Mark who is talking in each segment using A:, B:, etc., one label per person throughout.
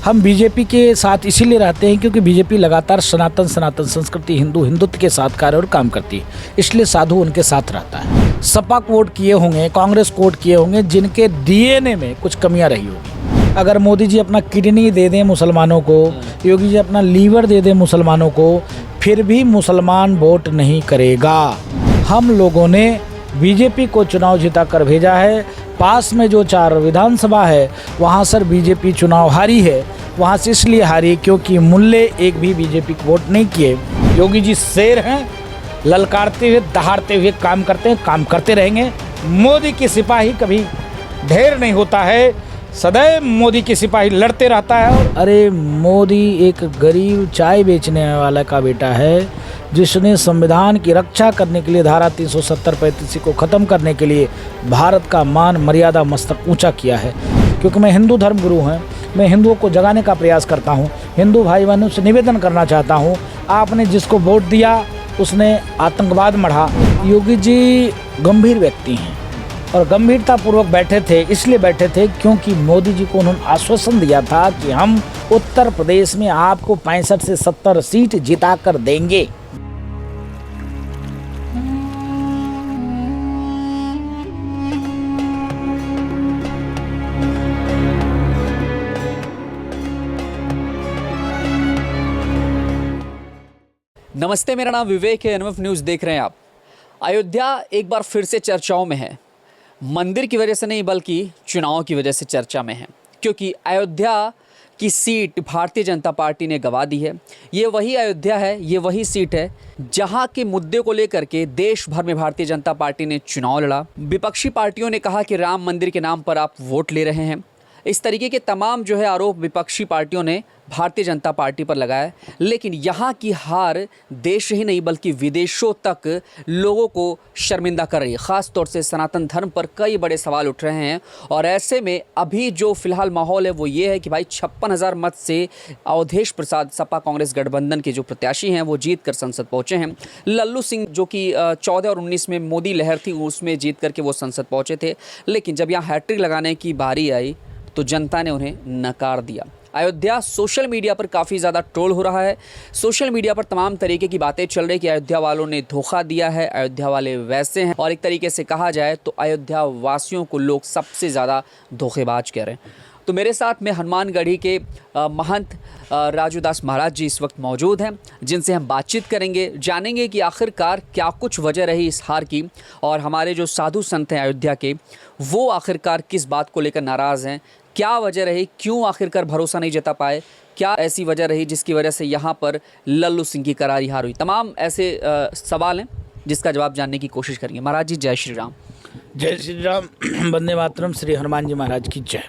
A: हम बीजेपी के साथ इसीलिए रहते हैं क्योंकि बीजेपी लगातार सनातन संस्कृति हिंदुत्व के साथ कार्य और काम करती है, इसलिए साधु उनके साथ रहता है। सपा को वोट किए होंगे, कांग्रेस को वोट किए होंगे जिनके डीएनए में कुछ कमियां रही होगी। अगर मोदी जी अपना किडनी दे दें मुसलमानों को, योगी जी अपना लीवर दे दें मुसलमानों को, फिर भी मुसलमान वोट नहीं करेगा। हम लोगों ने बीजेपी को चुनाव जिता कर भेजा है। पास में जो 4 विधानसभा है वहाँ सर बीजेपी चुनाव हारी है। वहाँ से इसलिए हारी क्योंकि मुल्ले एक भी बीजेपी को वोट नहीं किए। योगी जी शेर हैं, ललकारते हुए दहाड़ते हुए काम करते हैं, काम करते रहेंगे। मोदी की सिपाही कभी ढेर नहीं होता है, सदैव मोदी की सिपाही लड़ते रहता है। और अरे मोदी एक गरीब चाय बेचने वाला का बेटा है जिसने संविधान की रक्षा करने के लिए धारा 370-35 को ख़त्म करने के लिए भारत का मान मर्यादा मस्तक ऊंचा किया है। क्योंकि मैं हिंदू धर्म गुरु हूँ, मैं हिंदुओं को जगाने का प्रयास करता हूँ। हिंदू भाई बहनों से निवेदन करना चाहता हूँ, आपने जिसको वोट दिया उसने आतंकवाद मढ़ा। योगी जी गंभीर व्यक्ति हैं और गंभीरतापूर्वक बैठे थे, इसलिए बैठे थे क्योंकि मोदी जी को उन्होंने आश्वासन दिया था कि हम उत्तर प्रदेश में आपको 65 से 70 सीट जिता कर देंगे।
B: नमस्ते, मेरा नाम विवेक है। एनएमएफ न्यूज़ देख रहे हैं आप। अयोध्या एक बार फिर से चर्चाओं में है। मंदिर की वजह से नहीं बल्कि चुनाव की वजह से चर्चा में है, क्योंकि अयोध्या की सीट भारतीय जनता पार्टी ने गंवा दी है। ये वही अयोध्या है, ये वही सीट है जहां के मुद्दे को लेकर के देश भर में भारतीय जनता पार्टी ने चुनाव लड़ा। विपक्षी पार्टियों ने कहा कि राम मंदिर के नाम पर आप वोट ले रहे हैं। इस तरीके के तमाम जो है आरोप विपक्षी पार्टियों ने भारतीय जनता पार्टी पर लगाया। लेकिन यहाँ की हार देश ही नहीं बल्कि विदेशों तक लोगों को शर्मिंदा कर रही है। ख़ास तौर से सनातन धर्म पर कई बड़े सवाल उठ रहे हैं। और ऐसे में अभी जो फिलहाल माहौल है वो ये है कि भाई 56,000 मत से अवधेश प्रसाद सपा कांग्रेस गठबंधन के जो प्रत्याशी हैं वो जीत कर संसद पहुँचे हैं। लल्लू सिंह जो कि 14 और 19 में मोदी लहर थी उसमें जीत करके वो संसद पहुँचे थे। लेकिन जब यहाँ हैट्रिक लगाने की बारी आई तो जनता ने उन्हें नकार दिया। अयोध्या सोशल मीडिया पर काफ़ी ज़्यादा ट्रोल हो रहा है। सोशल मीडिया पर तमाम तरीके की बातें चल रही कि अयोध्या वालों ने धोखा दिया है, अयोध्या वाले वैसे हैं। और एक तरीके से कहा जाए तो अयोध्या वासियों को लोग सबसे ज़्यादा धोखेबाज कह रहे हैं। तो मेरे साथ में हनुमानगढ़ी के महंत राजूदास महाराज जी इस वक्त मौजूद हैं, जिनसे हम बातचीत करेंगे, जानेंगे कि आखिरकार क्या कुछ वजह रही इस हार की। और हमारे जो साधु संत हैं अयोध्या के, वो आखिरकार किस बात को लेकर नाराज़ हैं, क्या वजह रही, क्यों आखिरकार भरोसा नहीं जता पाए, क्या ऐसी वजह रही जिसकी वजह से यहाँ पर लल्लू सिंह की करारी हार हुई। तमाम ऐसे सवाल हैं जिसका जवाब जानने की कोशिश करेंगे। महाराज जी जय श्री राम।
A: जय श्री राम, वंदे मातरम, श्री हनुमान जी महाराज की जय।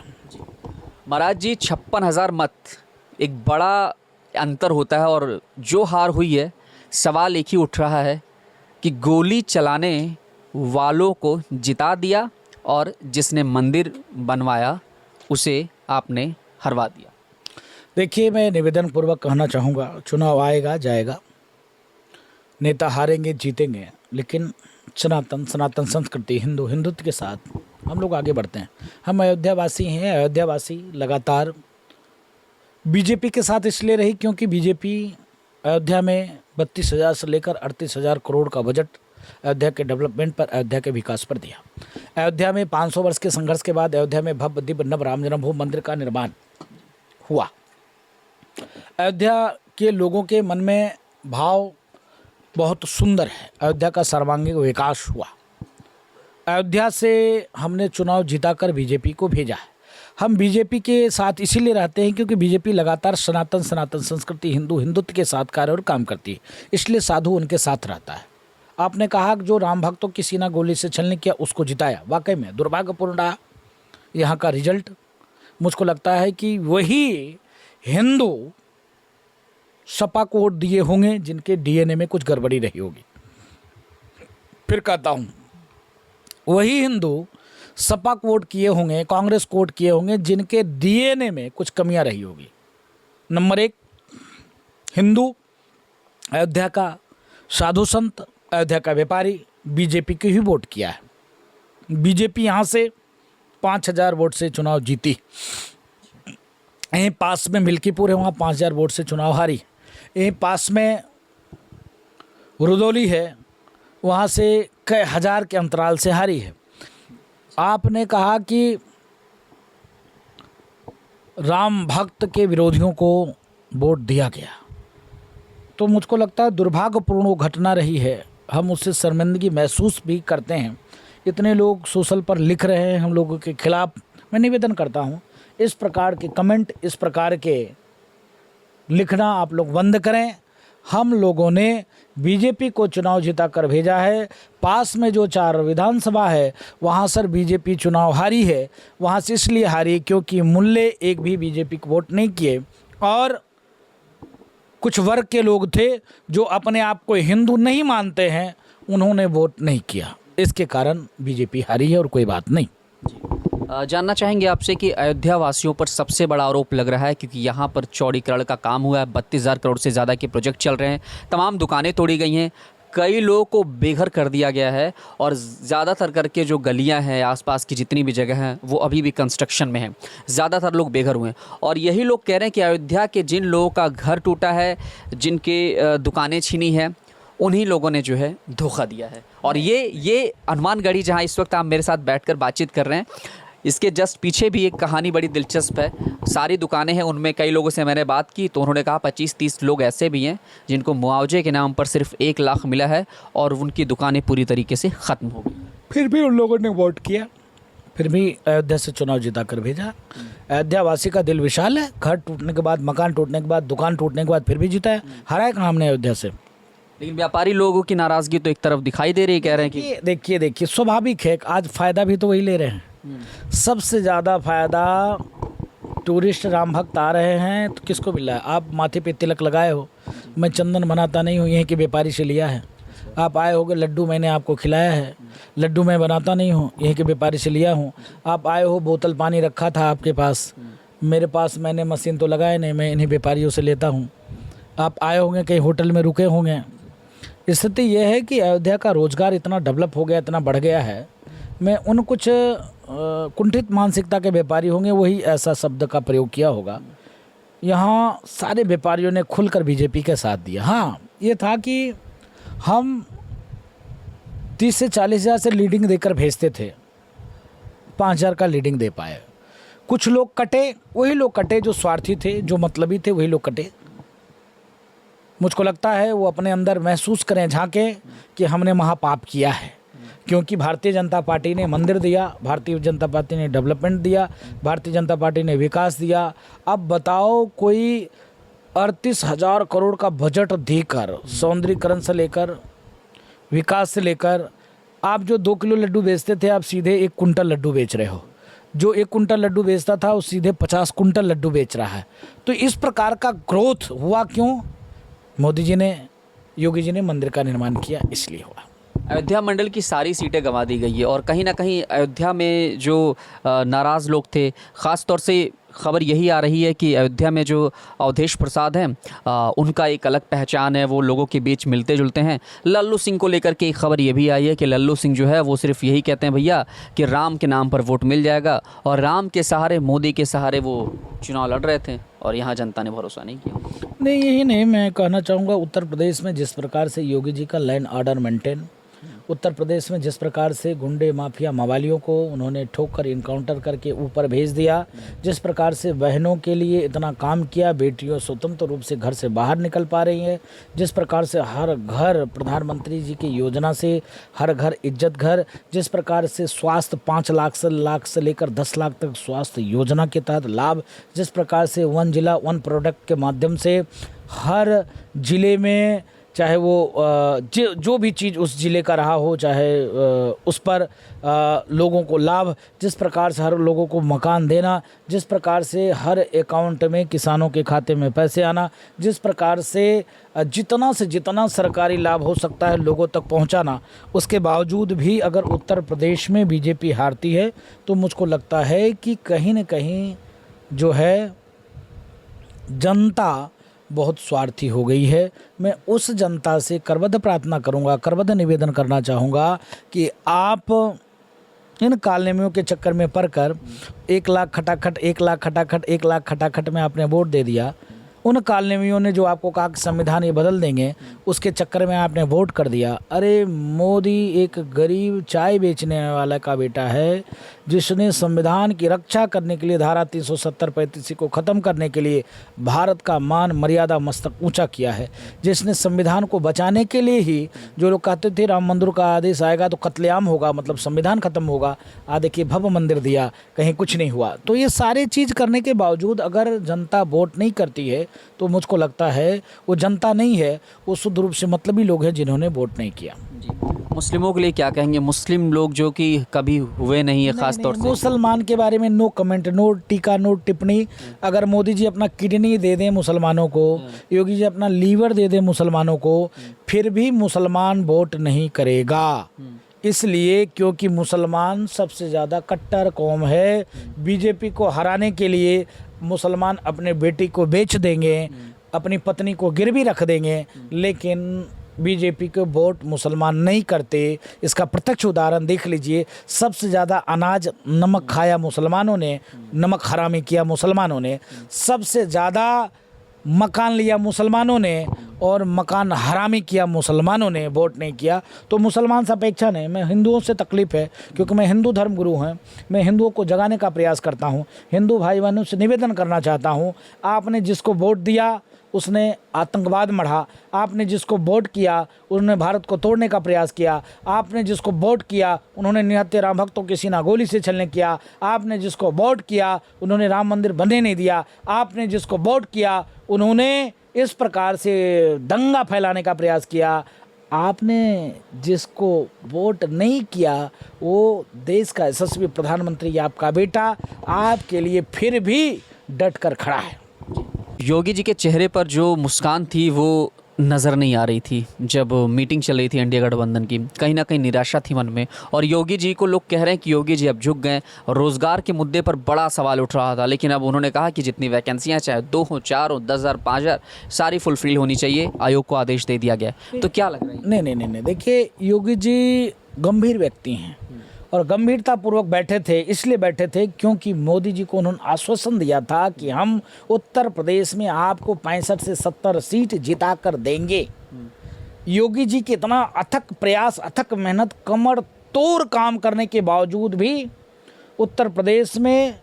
B: महाराज जी 56,000 मत एक बड़ा अंतर होता है और जो हार हुई है सवाल एक ही उठ रहा है कि गोली चलाने वालों को जिता दिया और जिसने मंदिर बनवाया उसे आपने हरवा दिया।
A: देखिए, मैं निवेदन पूर्वक कहना चाहूँगा, चुनाव आएगा जाएगा, नेता हारेंगे जीतेंगे, लेकिन सनातन संस्कृति हिंदुत्व के साथ हम लोग आगे बढ़ते हैं। हम अयोध्यावासी हैं। अयोध्यावासी लगातार बीजेपी के साथ इसलिए रही क्योंकि बीजेपी अयोध्या में 32,000 से लेकर 38,000 करोड़ का बजट अयोध्या के डेवलपमेंट पर, अयोध्या के विकास पर दिया। अयोध्या में 500 वर्ष के संघर्ष के बाद अयोध्या में भव्य दिव्य नव राम जन्मभूमि मंदिर का निर्माण हुआ। अयोध्या के लोगों के मन में भाव बहुत सुंदर है। अयोध्या का सर्वांगीण विकास हुआ। अयोध्या से हमने चुनाव जिताकर बीजेपी को भेजा है। हम बीजेपी के साथ इसीलिए रहते हैं क्योंकि बीजेपी लगातार सनातन संस्कृति हिंदुत्व के साथ कार्य और काम करती है, इसलिए साधु उनके साथ रहता है। आपने कहा कि जो राम भक्तों की सीना गोली से छलनी किया उसको जिताया, वाकई में दुर्भाग्यपूर्ण रहा यहाँ का रिजल्ट। मुझको लगता है कि वही हिंदू सपा को वोट दिए होंगे जिनके डीएनए में कुछ गड़बड़ी रही होगी। फिर कहता हूँ, वही हिंदू सपा को वोट किए होंगे, कांग्रेस को वोट किए होंगे जिनके डीएनए में कुछ कमियां रही होगी। नंबर 1, हिंदू, अयोध्या का साधु संत, अयोध्या का व्यापारी बीजेपी को ही वोट किया है। बीजेपी यहाँ से 5,000 वोट से चुनाव जीती। यहीं पास में मिल्कीपुर है, वहाँ 5000 वोट से चुनाव हारी। यहीं पास में रुदौली है, वहाँ से कई हज़ार के अंतराल से हारी है। आपने कहा कि राम भक्त के विरोधियों को वोट दिया गया, तो मुझको लगता है दुर्भाग्यपूर्ण वो घटना रही है। हम उससे शर्मिंदगी महसूस भी करते हैं। इतने लोग सोशल पर लिख रहे हैं हम लोगों के खिलाफ। मैं निवेदन करता हूँ, इस प्रकार के कमेंट, इस प्रकार के लिखना आप लोग बंद करें। हम लोगों ने बीजेपी को चुनाव जिता कर भेजा है। पास में जो 4 विधानसभा है वहाँ सर बीजेपी चुनाव हारी है। वहाँ से इसलिए हारी क्योंकि मुल्ले एक भी बीजेपी को वोट नहीं किए, और कुछ वर्ग के लोग थे जो अपने आप को हिंदू नहीं मानते हैं, उन्होंने वोट नहीं किया। इसके कारण बीजेपी हारी है और कोई बात नहीं।
B: जानना चाहेंगे आपसे कि अयोध्या वासियों पर सबसे बड़ा आरोप लग रहा है क्योंकि यहाँ पर चौड़ीकरण का काम हुआ है, 32,000 करोड़ से ज़्यादा के प्रोजेक्ट चल रहे हैं, तमाम दुकानें तोड़ी गई हैं, कई लोगों को बेघर कर दिया गया है, और ज़्यादातर करके जो गलियां हैं आसपास की जितनी भी जगह हैं वो अभी भी कंस्ट्रक्शन में हैं, ज़्यादातर लोग बेघर हुए हैं। और यही लोग कह रहे हैं कि अयोध्या के जिन लोगों का घर टूटा है, जिनके दुकानें छीनी हैं, उन्हीं लोगों ने जो है धोखा दिया है। और ये हनुमानगढ़ी जहाँ इस वक्त आप मेरे साथ बैठकर बातचीत कर रहे हैं, इसके जस्ट पीछे भी एक कहानी बड़ी दिलचस्प है। सारी दुकानें हैं, उनमें कई लोगों से मैंने बात की तो उन्होंने कहा 25-30 लोग ऐसे भी हैं जिनको मुआवजे के नाम पर सिर्फ 1 लाख मिला है और उनकी दुकानें पूरी तरीके से ख़त्म हो गई।
A: फिर भी उन लोगों ने वोट किया, फिर भी अयोध्या से चुनाव जिता कर भेजा। अयोध्या वासी का दिल विशाल है। घर टूटने के बाद, मकान टूटने के बाद, दुकान टूटने के बाद फिर भी जीता है। हरा है कहाँ हमने अयोध्या से।
B: लेकिन व्यापारी लोगों की नाराज़गी तो एक तरफ दिखाई दे रही है, कह रहे हैं कि
A: देखिए स्वाभाविक है, आज फ़ायदा भी तो वही ले रहे हैं। सबसे ज़्यादा फ़ायदा टूरिस्ट राम भक्त आ रहे हैं तो किसको मिल रहा है? आप माथे पे तिलक लगाए हो, मैं चंदन बनाता नहीं हूँ, यहीं के व्यापारी से लिया है। आप आए होगे, लड्डू मैंने आपको खिलाया है, लड्डू मैं बनाता नहीं हूँ, यहीं के व्यापारी से लिया हूँ। आप आए हो, बोतल पानी रखा था आपके पास, मेरे पास मैंने मशीन तो लगाए नहीं, मैं इन्हीं व्यापारियों से लेता हूँ। आप आए होंगे, कहीं होटल में रुके होंगे। स्थिति यह है कि अयोध्या का रोज़गार इतना डेवलप हो गया, इतना बढ़ गया है। मैं उन कुछ कुंठित मानसिकता के व्यापारी होंगे, वही ऐसा शब्द का प्रयोग किया होगा। यहाँ सारे व्यापारियों ने खुलकर बीजेपी के साथ दिया। हाँ, ये था कि हम 30 से 40 हज़ार से लीडिंग देकर भेजते थे, 5,000 का लीडिंग दे पाए। कुछ लोग कटे, वही लोग कटे जो स्वार्थी थे, जो मतलबी थे, वही लोग कटे। मुझको लगता है वो अपने अंदर महसूस करें, झांके कि हमने महापाप किया है। क्योंकि भारतीय जनता पार्टी ने मंदिर दिया, भारतीय जनता पार्टी ने डेवलपमेंट दिया, भारतीय जनता पार्टी ने विकास दिया। अब बताओ, कोई 38,000 करोड़ का बजट देकर, सौंदर्यीकरण से लेकर, विकास से लेकर, आप जो 2 किलो लड्डू बेचते थे, आप सीधे 1 कुंटल लड्डू बेच रहे हो। जो 1 कुंटल लड्डू बेचता था वो सीधे 50 कुंटल लड्डू बेच रहा है। तो इस प्रकार का ग्रोथ हुआ क्यों? मोदी जी ने, योगी जी ने मंदिर का निर्माण किया, इसलिए हुआ।
B: अयोध्या मंडल की सारी सीटें गंवा दी गई है और कहीं ना कहीं अयोध्या में जो नाराज़ लोग थे, ख़ास तौर से खबर यही आ रही है कि अयोध्या में जो अवधेश प्रसाद हैं, उनका एक अलग पहचान है, वो लोगों के बीच मिलते जुलते हैं। लल्लू सिंह को लेकर के एक खबर ये भी आई है कि लल्लू सिंह जो है वो सिर्फ यही कहते हैं भैया कि राम के नाम पर वोट मिल जाएगा, और राम के सहारे, मोदी के सहारे वो चुनाव लड़ रहे थे और यहाँ जनता ने भरोसा नहीं किया।
A: नहीं, यही नहीं, मैं कहना चाहूँगा उत्तर प्रदेश में जिस प्रकार से योगी जी का land order maintain, Uttar Pradesh में जिस प्रकार से गुंडे माफिया मवालियों को उन्होंने ठोक कर इनकाउंटर करके ऊपर भेज दिया, जिस प्रकार से बहनों के लिए इतना काम किया, बेटियों स्वतंत्र रूप से घर से बाहर निकल पा रही हैं, जिस प्रकार से हर घर प्रधानमंत्री जी की योजना से हर घर इज्जत घर, जिस प्रकार से स्वास्थ्य 5 लाख से लेकर 10 लाख तक स्वास्थ्य योजना के तहत लाभ, जिस प्रकार से 1 जिला 1 प्रोडक्ट के माध्यम से हर जिले में, चाहे वो जो भी चीज़ उस ज़िले का रहा हो, चाहे उस पर लोगों को लाभ, जिस प्रकार से हर लोगों को मकान देना, जिस प्रकार से हर अकाउंट में किसानों के खाते में पैसे आना, जिस प्रकार से जितना सरकारी लाभ हो सकता है लोगों तक पहुंचाना, उसके बावजूद भी अगर उत्तर प्रदेश में बीजेपी हारती है तो मुझको लगता है कि कहीं न कहीं जो है जनता बहुत स्वार्थी हो गई है। मैं उस जनता से करबद्ध प्रार्थना करूंगा, करबद्ध निवेदन करना चाहूँगा कि आप इन कालनेमियों के चक्कर में पड़कर 1 लाख खटाखट 1 लाख खटाखट 1 लाख खटाखट में आपने वोट दे दिया। उन कालनेमियों ने जो आपको कहा कि संविधान ये बदल देंगे, उसके चक्कर में आपने वोट कर दिया। अरे मोदी एक गरीब चाय बेचने वाला का बेटा है, जिसने संविधान की रक्षा करने के लिए धारा 370-35 को ख़त्म करने के लिए भारत का मान मर्यादा मस्तक ऊंचा किया है, जिसने संविधान को बचाने के लिए ही, जो लोग कहते थे राम मंदिर का आदेश आएगा तो कत्लेआम होगा, मतलब संविधान खत्म होगा, देखिए भव्य मंदिर दिया, कहीं कुछ नहीं हुआ। तो ये सारे चीज़ करने के बावजूद अगर जनता वोट नहीं करती है तो मुझको लगता है वो जनता नहीं है, वो शुद्ध रूप से मतलबी लोग हैं जिन्होंने वोट नहीं किया।
B: जी, मुस्लिमों के लिए क्या कहेंगे? मुस्लिम लोग जो कि कभी हुए नहीं है, खास तौर से
A: मुसलमान के बारे में नो कमेंट, नो टीका, नो टिप्पणी। अगर मोदी जी अपना किडनी दे दें मुसलमानों को, योगी जी अपना लीवर दे दें मुसलमानों को, फिर भी मुसलमान वोट नहीं करेगा। इसलिए क्योंकि मुसलमान सबसे ज़्यादा कट्टर कौम है। बीजेपी को हराने के लिए मुसलमान अपने बेटी को बेच देंगे, अपनी पत्नी को गिरवी रख देंगे, लेकिन बीजेपी को वोट मुसलमान नहीं करते। इसका प्रत्यक्ष उदाहरण देख लीजिए। सबसे ज़्यादा अनाज नमक खाया मुसलमानों ने, नमक हरामी किया मुसलमानों ने। सबसे ज़्यादा मकान लिया मुसलमानों ने और मकान हरामी किया मुसलमानों ने, वोट नहीं किया। तो मुसलमान से अपेक्षा नहीं, मैं हिंदुओं से तकलीफ़ है क्योंकि मैं हिंदू धर्म गुरु हूँ, मैं हिंदुओं को जगाने का प्रयास करता हूँ। हिंदू भाई बहनों से निवेदन करना चाहता हूँ, आपने जिसको वोट दिया उसने आतंकवाद मढ़ा, आपने जिसको वोट किया उन्होंने भारत को तोड़ने का प्रयास किया, आपने जिसको वोट किया उन्होंने निहत्थे राम भक्तों की सीना गोली से छलने किया, आपने जिसको वोट किया उन्होंने राम मंदिर बनने नहीं दिया, आपने जिसको वोट किया उन्होंने इस प्रकार से दंगा फैलाने का प्रयास किया, आपने जिसको वोट नहीं किया वो देश का यशस्वी प्रधानमंत्री आपका बेटा आपके लिए फिर भी डट कर खड़ा है।
B: योगी जी के चेहरे पर जो मुस्कान थी वो नज़र नहीं आ रही थी जब मीटिंग चल रही थी इंडिया गठबंधन की। कहीं ना कहीं निराशा थी मन में, और योगी जी को लोग कह रहे हैं कि योगी जी अब झुक गए। रोज़गार के मुद्दे पर बड़ा सवाल उठ रहा था, लेकिन अब उन्होंने कहा कि जितनी वैकेंसियाँ चाहे 2 हो, 4 हो, 10,000, 5,000 सारी फुलफिल होनी चाहिए। आयोग को आदेश दे दिया गया। तो क्या लग रहा है?
A: नहीं, देखिए योगी जी गंभीर व्यक्ति हैं और गंभीरतापूर्वक बैठे थे। इसलिए बैठे थे क्योंकि मोदी जी को उन्होंने आश्वासन दिया था कि हम उत्तर प्रदेश में आपको 65 से 70 सीट जिता कर देंगे। योगी जी के इतना अथक प्रयास, अथक मेहनत, कमर तोड़ काम करने के बावजूद भी उत्तर प्रदेश में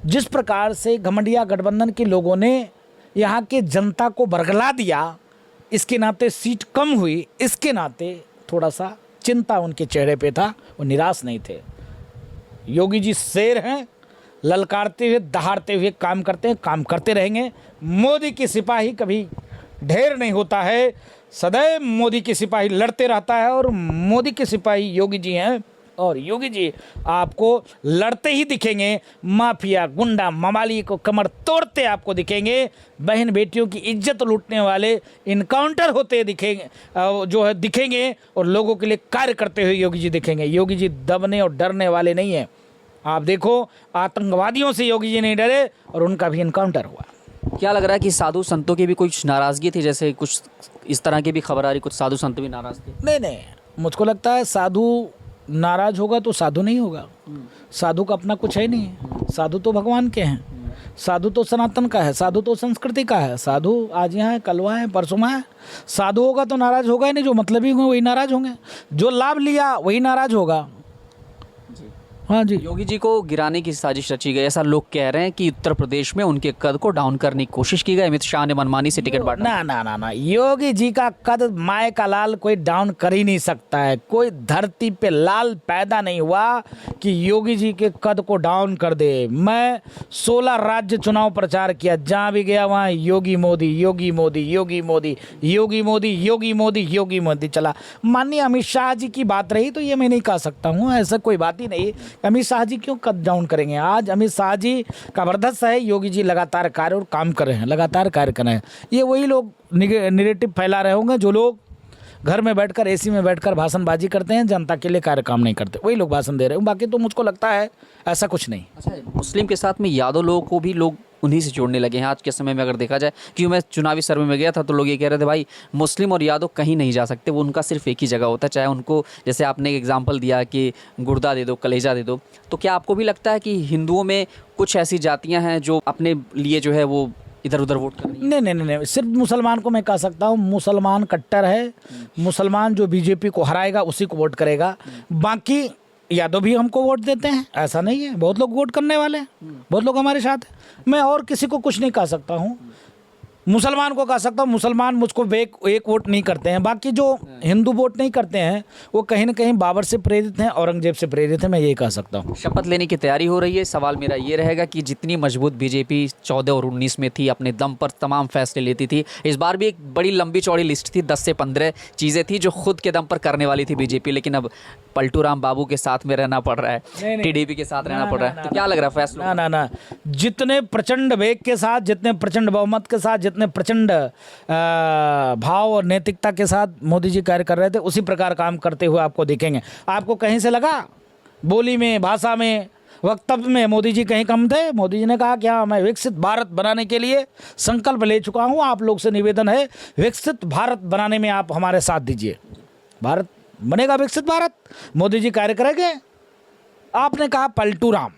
A: जिस प्रकार से घमंडिया गठबंधन के लोगों ने यहाँ के जनता को बरगला दिया, इसके नाते सीट कम हुई, इसके नाते थोड़ा सा चिंता उनके चेहरे पे था। वो निराश नहीं थे। योगी जी शेर हैं, ललकारते हुए दहाड़ते हुए काम करते हैं, काम करते रहेंगे। मोदी की सिपाही कभी ढेर नहीं होता है, सदैव मोदी की सिपाही लड़ते रहता है और मोदी के सिपाही योगी जी हैं। और योगी जी आपको लड़ते ही दिखेंगे, माफिया, गुंडा, मवाली को कमर तोड़ते आपको दिखेंगे। बहन बेटियों की इज्जत लूटने वाले इनकाउंटर होते दिखेंगे, जो है दिखेंगे, और लोगों के लिए कार्य करते हुए योगी जी दिखेंगे। योगी जी दबने और डरने वाले नहीं हैं। आप देखो, आतंकवादियों से योगी जी नहीं डरे और उनका भी इनकाउंटर हुआ।
B: क्या लग रहा है कि साधु संतों की भी कुछ नाराज़गी थी? जैसे कुछ इस तरह की भी खबर आ रही, कुछ साधु संत भी नाराज़ थे।
A: नहीं, मुझको लगता है साधु नाराज होगा तो साधु नहीं होगा। साधु का अपना कुछ है नहीं। साधु तो भगवान के हैं, साधु तो सनातन का है, साधु तो संस्कृति का है। साधु आज यहाँ है, कल वहाँ है, परसों वहाँ है। साधु होगा तो नाराज होगा ही नहीं। जो मतलबी होंगे वही नाराज होंगे, जो लाभ लिया वही नाराज होगा। हाँ जी।
B: योगी जी को गिराने की साजिश रची गई, ऐसा लोग कह रहे हैं कि उत्तर प्रदेश में उनके कद को डाउन करने की कोशिश की गई। अमित शाह ने मनमानी से टिकट बांटा।
A: ना, योगी जी का कद माए का लाल कोई डाउन कर ही नहीं सकता है। कोई धरती पे लाल पैदा नहीं हुआ कि योगी जी के कद को डाउन कर दे। मैं 16 राज्य चुनाव प्रचार किया, जहाँ भी गया वहाँ योगी मोदी, योगी मोदी, योगी मोदी, योगी मोदी, योगी मोदी, योगी मोदी चला। माननीय अमित शाह जी की बात रही तो ये मैं नहीं कह सकता हूँ, ऐसा कोई बात ही नहीं। अमित शाह जी क्यों कद डाउन करेंगे? आज अमित शाह जी का वर्चस्व है, योगी जी लगातार कार्य और काम कर रहे हैं, लगातार कार्य कर रहे हैं। ये वही लोग निगेटिव फैला रहे होंगे जो लोग घर में बैठकर एसी में बैठकर भाषणबाजी करते हैं, जनता के लिए कार्य काम नहीं करते, वही लोग भाषण दे रहे हैं। बाकी तो मुझको लगता है ऐसा कुछ नहीं।
B: अच्छा, मुस्लिम के साथ में यादव लोगों को भी लोग उन्हीं से जोड़ने लगे हैं आज के समय में। अगर देखा जाए कि मैं चुनावी सर्वे में गया था तो लोग ये कह रहे थे भाई मुस्लिम और यादव कहीं नहीं जा सकते, वो उनका सिर्फ एक ही जगह होता है, चाहे उनको जैसे आपने एक एग्जांपल दिया कि गुर्दा दे दो, कलेजा दे दो। तो क्या आपको भी लगता है कि हिंदुओं में कुछ ऐसी जातियाँ हैं जो अपने लिए जो है वो इधर उधर वोट कर रही हैं?
A: नहीं, सिर्फ मुसलमान को मैं कह सकता हूँ, मुसलमान कट्टर है। मुसलमान जो बीजेपी को हराएगा उसी को वोट करेगा। बाकी यादव भी हमको वोट देते हैं, ऐसा नहीं है, बहुत लोग वोट करने वाले हैं, बहुत लोग हमारे साथ हैं। मैं और किसी को कुछ नहीं कह सकता हूँ, मुसलमान को कह सकता हूँ, मुसलमान मुझको एक वोट नहीं करते हैं। बाकी जो हिंदू वोट नहीं करते हैं वो कहीं ना कहीं बाबर से प्रेरित हैं, औरंगजेब से प्रेरित हैं, मैं ये कह सकता हूँ।
B: शपथ लेने की तैयारी हो रही है। सवाल मेरा ये रहेगा कि जितनी मजबूत बीजेपी 14 और 19 में थी, अपने दम पर तमाम फैसले लेती थी, इस बार भी एक बड़ी लंबी चौड़ी लिस्ट थी, 10 से 15 चीज़ें थी जो खुद के दम पर करने वाली थी बीजेपी, लेकिन अब पलटू राम बाबू के साथ में रहना पड़ रहा है, टीडीपी के साथ रहना पड़ रहा है। तो क्या लग रहा है फैसला?
A: ना, जितने प्रचंड वेग के साथ, जितने प्रचंड बहुमत के साथ, जितने प्रचंड भाव और नैतिकता के साथ मोदी जी कार्य कर रहे थे, उसी प्रकार काम करते हुए आपको दिखेंगे। आपको कहीं से लगा बोली में, भाषा में, वक्तव्य में मोदी जी कहीं कम थे? मोदी जी ने कहा कि हाँ, मैं विकसित भारत बनाने के लिए संकल्प ले चुका हूँ। आप लोग से निवेदन है, विकसित भारत बनाने में आप हमारे साथ दीजिए। भारत बनेगा विकसित भारत, मोदी जी कार्य करेंगे। आपने कहा पलटू राम,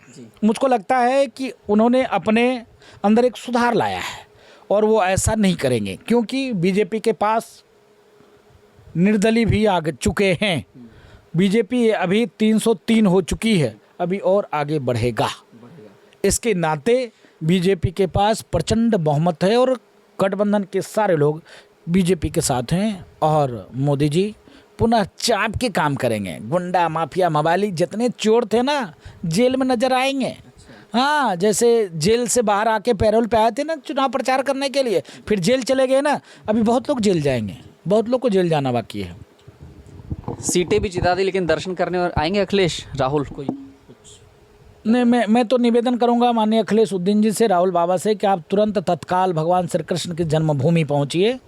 A: मुझको लगता है कि उन्होंने अपने अंदर एक सुधार लाया है और वो ऐसा नहीं करेंगे, क्योंकि बीजेपी के पास निर्दलीय भी आ चुके हैं। बीजेपी अभी 303 हो चुकी है, अभी और आगे बढ़ेगा। इसके नाते बीजेपी के पास प्रचंड बहुमत है और गठबंधन के सारे लोग बीजेपी के साथ हैं और मोदी जी पुनः चाप के काम करेंगे। गुंडा, माफिया, मवाली जितने चोर थे ना, जेल में नजर आएंगे। हाँ, जैसे जेल से बाहर आके पैरोल पे आए थे ना चुनाव प्रचार करने के लिए, फिर जेल चले गए ना, अभी बहुत लोग जेल जाएंगे, बहुत लोग को जेल जाना बाकी है।
B: सीटें भी जिता दी, लेकिन दर्शन करने और आएंगे अखिलेश, राहुल कोई?
A: नहीं, मैं तो निवेदन करूंगा माननीय अखिलेश उद्दीन जी से, राहुल बाबा से, कि आप तुरंत तत्काल भगवान श्री कृष्ण की जन्मभूमि पहुंचिए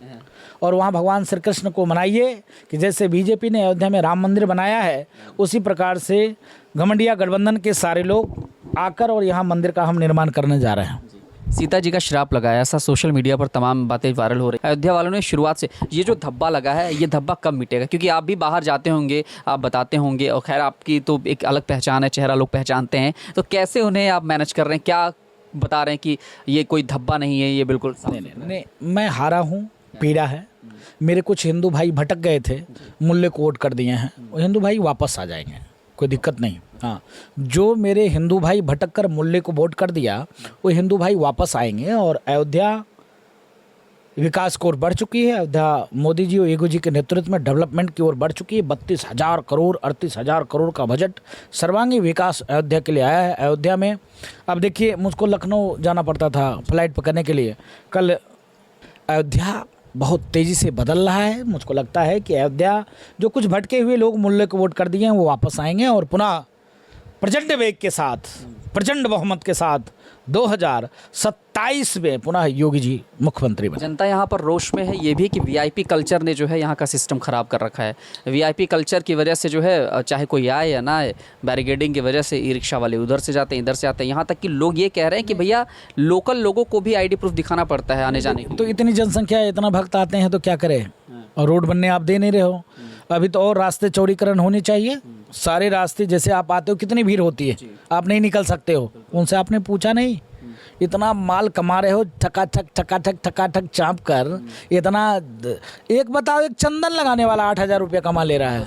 A: और वहाँ भगवान श्री कृष्ण को मनाइए कि जैसे बीजेपी ने अयोध्या में राम मंदिर बनाया है, उसी प्रकार से घमंडिया गठबंधन के सारे लोग आकर और यहाँ मंदिर का हम निर्माण करने जा रहे हैं।
B: सीता जी का श्राप लगाया, ऐसा सोशल मीडिया पर तमाम बातें वायरल हो रही है। अयोध्या वालों ने शुरुआत से ये जो धब्बा लगा है, ये धब्बा कब मिटेगा? क्योंकि आप भी बाहर जाते होंगे, आप बताते होंगे, और खैर आपकी तो एक अलग पहचान है, चेहरा लोग पहचानते हैं, तो कैसे उन्हें आप मैनेज कर रहे हैं? क्या बता रहे हैं कि ये कोई धब्बा नहीं है, ये बिल्कुल
A: नहीं, मैं हारा हूँ, पीड़ा है। मेरे कुछ हिंदू भाई भटक गए थे, मुल्ले को वोट कर दिए हैं, वो हिंदू भाई वापस आ जाएंगे, कोई दिक्कत नहीं। हाँ, जो मेरे हिंदू भाई भटक कर मुल्ले को वोट कर दिया, वो हिंदू भाई वापस आएंगे और अयोध्या विकास की ओर बढ़ चुकी है। अयोध्या मोदी जी और योगी जी के नेतृत्व में डेवलपमेंट की ओर बढ़ चुकी है। 32,000 करोड़ 38,000 करोड़ का बजट सर्वांगीण विकास अयोध्या के लिए आया है। अयोध्या में अब देखिए, मुझको लखनऊ जाना पड़ता था फ्लाइट पकड़ने के लिए, कल अयोध्या बहुत तेज़ी से बदल रहा है। मुझको लगता है कि अयोध्या जो कुछ भटके हुए लोग मुल्ले को वोट कर दिए हैं, वो वापस आएंगे और पुनः प्रचंड वेग के साथ, प्रचंड बहुमत के साथ 2027 में पुनः योगी जी मुख्यमंत्री बने।
B: जनता यहाँ पर रोष में है ये भी कि वीआईपी कल्चर ने जो है यहाँ का सिस्टम ख़राब कर रखा है। वीआईपी कल्चर की वजह से जो है, चाहे कोई आए या ना आए, बैरिकेडिंग की वजह से ई रिक्शा वाले उधर से जाते हैं, इधर से आते हैं। यहाँ तक कि लोग ये कह रहे हैं कि भैया लोकल लोगों को भी आईडी प्रूफ दिखाना पड़ता है आने जाने के लिए।
A: तो इतनी जनसंख्या, इतना भक्त आते हैं तो क्या करें? और रोड बनने आप दे नहीं रहे हो। अभी तो और रास्ते चौड़ीकरण होने चाहिए। सारे रास्ते जैसे आप आते हो, कितनी भीड़ होती है, आप नहीं निकल सकते हो, उनसे आपने पूछा नहीं? इतना माल कमा रहे हो, ठकाठक चाँप कर, इतना। एक बताओ, एक चंदन लगाने वाला 8,000 रुपया कमा ले रहा है।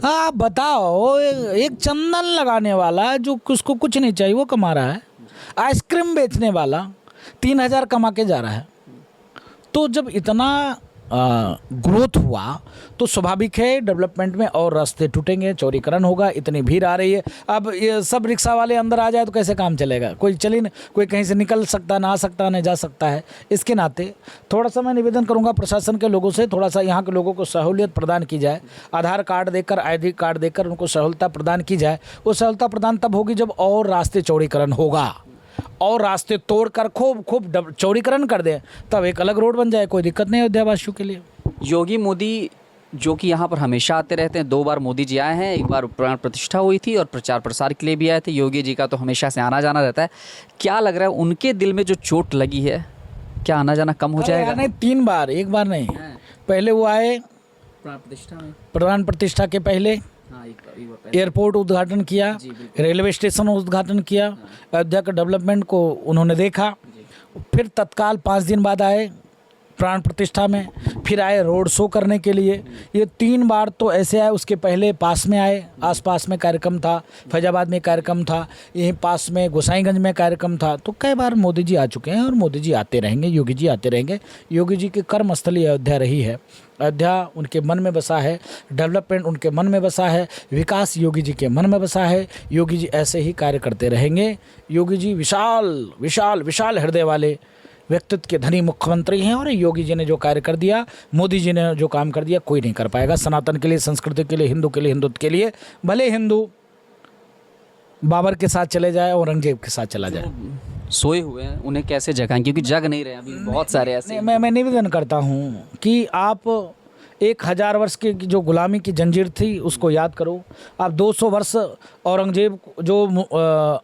A: हाँ बताओ, एक चंदन लगाने वाला जो उसको कुछ नहीं चाहिए वो कमा रहा है। आइसक्रीम बेचने वाला 3,000 कमा के जा रहा है। तो जब इतना ग्रोथ हुआ तो स्वाभाविक है डेवलपमेंट में और रास्ते टूटेंगे, चौड़ीकरण होगा। इतनी भीड़ आ रही है, अब ये सब रिक्शा वाले अंदर आ जाए तो कैसे काम चलेगा? कोई चली न, कोई कहीं से निकल सकता, ना आ सकता, ना जा सकता है। इसके नाते थोड़ा सा मैं निवेदन करूंगा प्रशासन के लोगों से, थोड़ा सा यहाँ के लोगों को सहूलियत प्रदान की जाए। आधार कार्ड देकर, ID कार्ड देकर उनको सहूलता प्रदान की जाए। वो सहूलता प्रदान तब होगी जब और रास्ते चौड़ीकरण होगा, और रास्ते तोड़कर खूब चौड़ीकरण कर दें, तब एक अलग रोड बन जाए, कोई दिक्कत नहीं अयोध्यावासियों के लिए।
B: योगी मोदी जो कि यहाँ पर हमेशा आते रहते हैं। 2 बार मोदी जी आए हैं, एक बार प्राण प्रतिष्ठा हुई थी और प्रचार प्रसार के लिए भी आए थे। योगी जी का तो हमेशा से आना जाना रहता है। क्या लग रहा है उनके दिल में जो चोट लगी है, क्या आना जाना कम हो जाएगा?
A: नहीं, 3 बार, एक बार नहीं। पहले वो आए
B: प्राण प्रतिष्ठा में,
A: प्राण प्रतिष्ठा के पहले
B: हाँ, एक बार पहले।
A: एयरपोर्ट उद्घाटन किया, रेलवे स्टेशन उद्घाटन किया, अयोध्या के डेवलपमेंट को उन्होंने देखा। फिर तत्काल 5 दिन बाद आए प्राण प्रतिष्ठा में, फिर आए रोड शो करने के लिए। ये 3 बार तो ऐसे आए। उसके पहले पास में आए, आसपास में कार्यक्रम था, फैजाबाद में कार्यक्रम था, यहीं पास में गोसाईगंज में कार्यक्रम था। तो कई बार मोदी जी आ चुके हैं और मोदी जी आते रहेंगे, योगी जी आते रहेंगे। योगी जी की कर्मस्थली अयोध्या रही है। अयोध्या उनके मन में बसा है, डेवलपमेंट उनके मन में बसा है, विकास योगी जी के मन में बसा है। योगी जी ऐसे ही कार्य करते रहेंगे। योगी जी विशाल विशाल विशाल हृदय वाले व्यक्तित्व के धनी मुख्यमंत्री हैं और योगी जी ने जो कार्य कर दिया, मोदी जी ने जो काम कर दिया, कोई नहीं कर पाएगा। सनातन के लिए, संस्कृति के लिए, हिंदू के लिए, हिंदुत्व के लिए। भले हिंदू बाबर के साथ चले जाए, औरंगजेब के साथ चला जाए।
B: सोए हुए हैं, उन्हें कैसे जगाएं, क्योंकि जग नहीं रहे अभी बहुत सारे ऐसे।
A: मैं निवेदन करता हूँ कि आप 1000 वर्ष की जो गुलामी की जंजीर थी उसको याद करो। आप 200 वर्ष औरंगजेब जो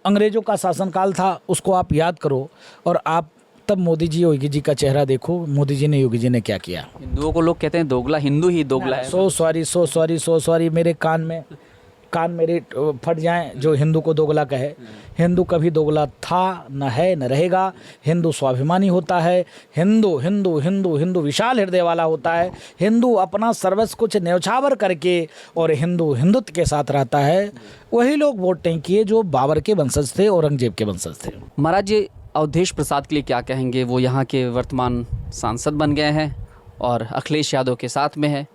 A: अंग्रेज़ों का शासनकाल था उसको आप याद करो, और आप तब मोदी जी योगी जी का चेहरा देखो। मोदी जी ने, योगी जी ने क्या किया।
B: हिंदुओं को लोग कहते हैं दोगला, हिंदू ही दोगला है।
A: सो सॉरी मेरे कान मेरे फट जाएं जो हिंदू को दोगला कहे। हिंदू कभी दोगला था, न है, न रहेगा। हिंदू स्वाभिमानी होता है। हिंदू हिंदू हिंदू हिंदू विशाल हृदय वाला होता है। हिंदू अपना सर्वस्व कुछ न्यौछावर करके और हिंदू हिंदुत्व के साथ रहता है। वही लोग वोट नहीं किए जो बाबर के वंशज थे, औरंगजेब के वंशज थे।
B: महाराज जी, अवधेश प्रसाद के लिए क्या कहेंगे? वो यहाँ के वर्तमान सांसद बन गए हैं और अखिलेश यादव के साथ में है।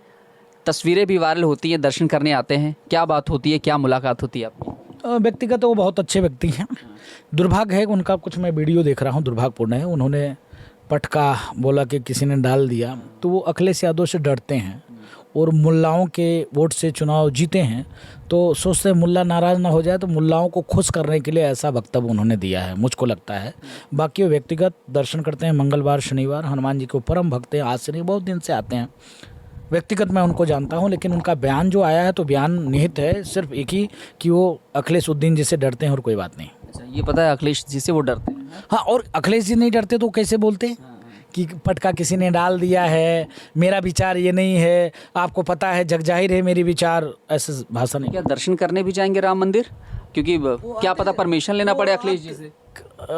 B: तस्वीरें भी वायरल होती हैं, दर्शन करने आते हैं। क्या बात होती है, क्या मुलाकात होती है आपकी?
A: व्यक्तिगत वो बहुत अच्छे व्यक्ति हैं। दुर्भाग्य है उनका, कुछ मैं वीडियो देख रहा हूँ, दुर्भाग्यपूर्ण है। उन्होंने पटका बोला कि किसी ने डाल दिया, तो वो अखिलेश यादव से डरते हैं और मुल्लाओं के वोट से चुनाव जीते हैं। तो सोचते हैं मुल्ला नाराज़ ना हो जाए, तो मुल्लाओं को खुश करने के लिए ऐसा वक्तव्य उन्होंने दिया है, मुझको लगता है। बाकी वो व्यक्तिगत दर्शन करते हैं मंगलवार शनिवार। हनुमान जी के परम भक्त हैं, आज से नहीं बहुत दिन से आते हैं। व्यक्तिगत मैं उनको जानता हूं, लेकिन उनका बयान जो आया है तो बयान निहित है सिर्फ एक ही कि वो अखिलेश उद्दीन जी से डरते हैं और कोई बात नहीं।
B: अच्छा, ये पता है अखिलेश जी से वो डरते हैं?
A: हाँ, और अखिलेश जी नहीं डरते तो कैसे बोलते कि पटका किसी ने डाल दिया है, मेरा विचार ये नहीं है, आपको पता है, जग जाहिर है मेरी विचार, ऐसे भाषा नहीं।
B: क्या दर्शन करने भी जाएंगे राम मंदिर? क्योंकि क्या पता परमिशन लेना पड़े अखिलेश जी से।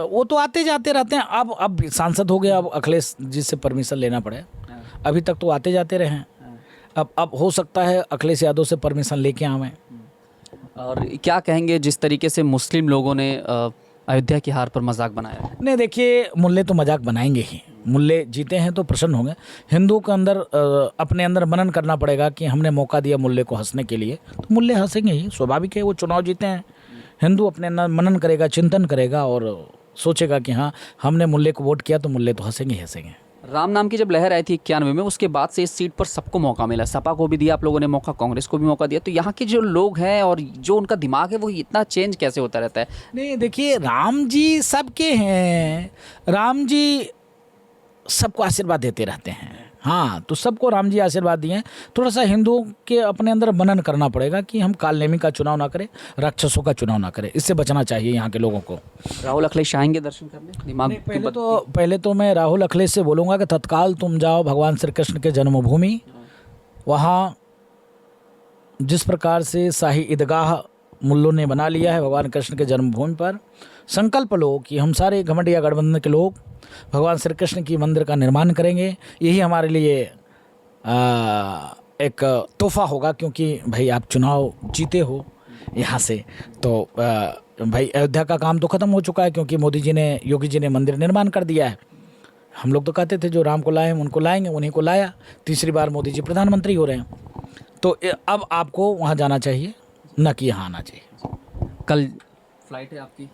A: वो तो आते जाते रहते हैं। अब सांसद हो गए, अब अखिलेश जी से परमिशन लेना पड़े। अभी तक तो आते जाते रहे हैं। अब हो सकता है अखिलेश यादव से परमिशन लेके आवें।
B: और क्या कहेंगे जिस तरीके से मुस्लिम लोगों ने अयोध्या की हार पर मजाक बनाया?
A: नहीं, देखिए, मुल्ले तो मजाक बनाएंगे ही। मुल्ले जीते हैं तो प्रसन्न होंगे। हिंदू के अंदर अपने अंदर मनन करना पड़ेगा कि हमने मौका दिया मुल्ले को हंसने के लिए, तो मुल्ले हंसेंगे ही, स्वाभाविक है। वो चुनाव जीते हैं। हिंदू अपने अंदर मनन करेगा, चिंतन करेगा और सोचेगा कि हाँ, हमने मुल्ले को वोट किया, तो मुल्ले तो हंसेंगे ही हंसेंगे।
B: राम नाम की जब लहर आई थी 91 में, उसके बाद से इस सीट पर सबको मौका मिला। सपा को भी दिया आप लोगों ने मौका, कांग्रेस को भी मौका दिया। तो यहाँ के जो लोग हैं और जो उनका दिमाग है वो इतना चेंज कैसे होता रहता है?
A: नहीं, देखिए, राम जी सबके हैं। राम जी सबको आशीर्वाद देते रहते हैं। हाँ, तो सबको राम जी आशीर्वाद दिए हैं। थोड़ा सा हिंदुओं के अपने अंदर मनन करना पड़ेगा कि हम कालनेमी का चुनाव ना करें, राक्षसों का चुनाव ना करें। इससे बचना चाहिए यहाँ के लोगों को।
B: राहुल अखिलेश आएंगे दर्शन करने? दिमाग
A: पहले तो मैं राहुल अखिलेश से बोलूँगा कि तत्काल तुम जाओ भगवान श्री कृष्ण के जन्मभूमि। वहाँ जिस प्रकार से शाही ईदगाह मुल्लों ने बना लिया है भगवान कृष्ण के जन्मभूमि पर, संकल्प लो कि हम सारे घमंडिया गठबंधन के लोग भगवान श्री कृष्ण की मंदिर का निर्माण करेंगे। यही हमारे लिए एक तोहफा होगा, क्योंकि भाई आप चुनाव जीते हो यहाँ से, तो भाई अयोध्या का काम तो ख़त्म हो चुका है, क्योंकि मोदी जी ने, योगी जी ने मंदिर निर्माण कर दिया है। हम लोग तो कहते थे जो राम को लाए उनको लाएंगे, उन्हीं को लाया। तीसरी बार मोदी जी प्रधानमंत्री हो रहे हैं, तो अब आपको वहाँ जाना चाहिए, न कि यहाँ आना चाहिए।
B: कल फ्लाइट है आपकी?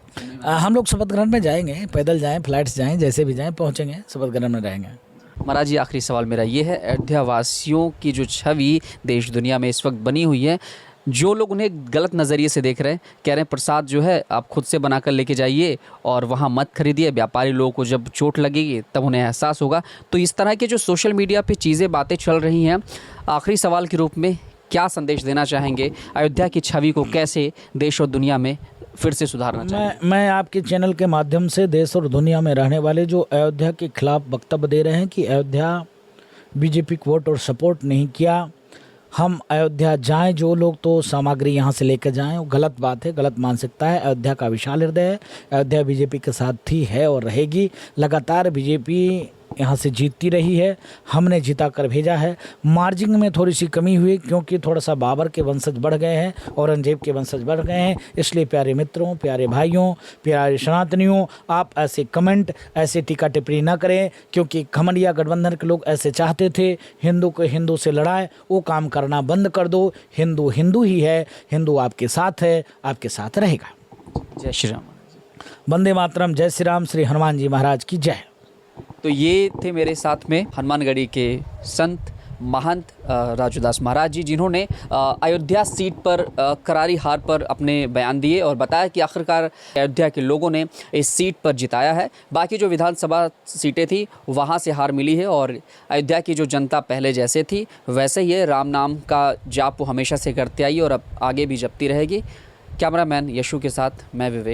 A: हम लोग शपथ ग्रहण में जाएंगे, पैदल जाएं, फ्लाइट से जाएं, जैसे भी जाएं, पहुंचेंगे, शपथ ग्रहण में रहेंगे।
B: महाराज जी, आखिरी सवाल मेरा ये है, अयोध्या वासियों की जो छवि देश दुनिया में इस वक्त बनी हुई है, जो लोग उन्हें गलत नज़रिए से देख रहे हैं, कह रहे हैं प्रसाद जो है आप खुद से बनाकर लेके जाइए और वहाँ मत खरीदिए, व्यापारी लोगों को जब चोट लगेगी तब उन्हें एहसास होगा। तो इस तरह के जो सोशल मीडिया पे चीज़ें बातें चल रही हैं, आखिरी सवाल के रूप में क्या संदेश देना चाहेंगे? अयोध्या की छवि को कैसे देश और दुनिया में फिर से सुधारना चाहेंगे?
A: मैं आपके चैनल के माध्यम से देश और दुनिया में रहने वाले जो अयोध्या के खिलाफ वक्तव्य दे रहे हैं कि अयोध्या बीजेपी को वोट और सपोर्ट नहीं किया, हम अयोध्या जाएं, जो लोग तो सामग्री यहाँ से लेकर जाएं, वो गलत बात है, गलत मानसिकता है। अयोध्या का विशाल हृदय है, अयोध्या बीजेपी के साथ थी, है और रहेगी। लगातार बीजेपी यहाँ से जीतती रही है, हमने जिता कर भेजा है। मार्जिन में थोड़ी सी कमी हुई क्योंकि थोड़ा सा बाबर के वंशज बढ़ गए हैं, औरंगजेब के वंशज बढ़ गए हैं। इसलिए प्यारे मित्रों, प्यारे भाइयों, प्यारे सनातनियों, आप ऐसे कमेंट, ऐसे टीका टिप्पणी ना करें, क्योंकि खमड़िया गठबंधन के लोग ऐसे चाहते थे हिंदू को हिंदू से लड़ाए। वो काम करना बंद कर दो। हिंदू हिंदू ही है, हिंदू आपके साथ है, आपके साथ रहेगा।
B: जय श्री राम।
A: वंदे मातरम। जय श्री राम। श्री हनुमान जी महाराज की जय।
B: तो ये थे मेरे साथ में हनुमानगढ़ी के संत महंत राजूदास महाराज जी, जिन्होंने अयोध्या सीट पर करारी हार पर अपने बयान दिए और बताया कि आखिरकार अयोध्या के लोगों ने इस सीट पर जिताया है। बाकी जो विधानसभा सीटें थी वहाँ से हार मिली है और अयोध्या की जो जनता पहले जैसे थी वैसे ही है। राम नाम का जाप वो हमेशा से करते आई और अब आगे भी जपती रहेगी। कैमरामैन यशु के साथ मैं विवेक।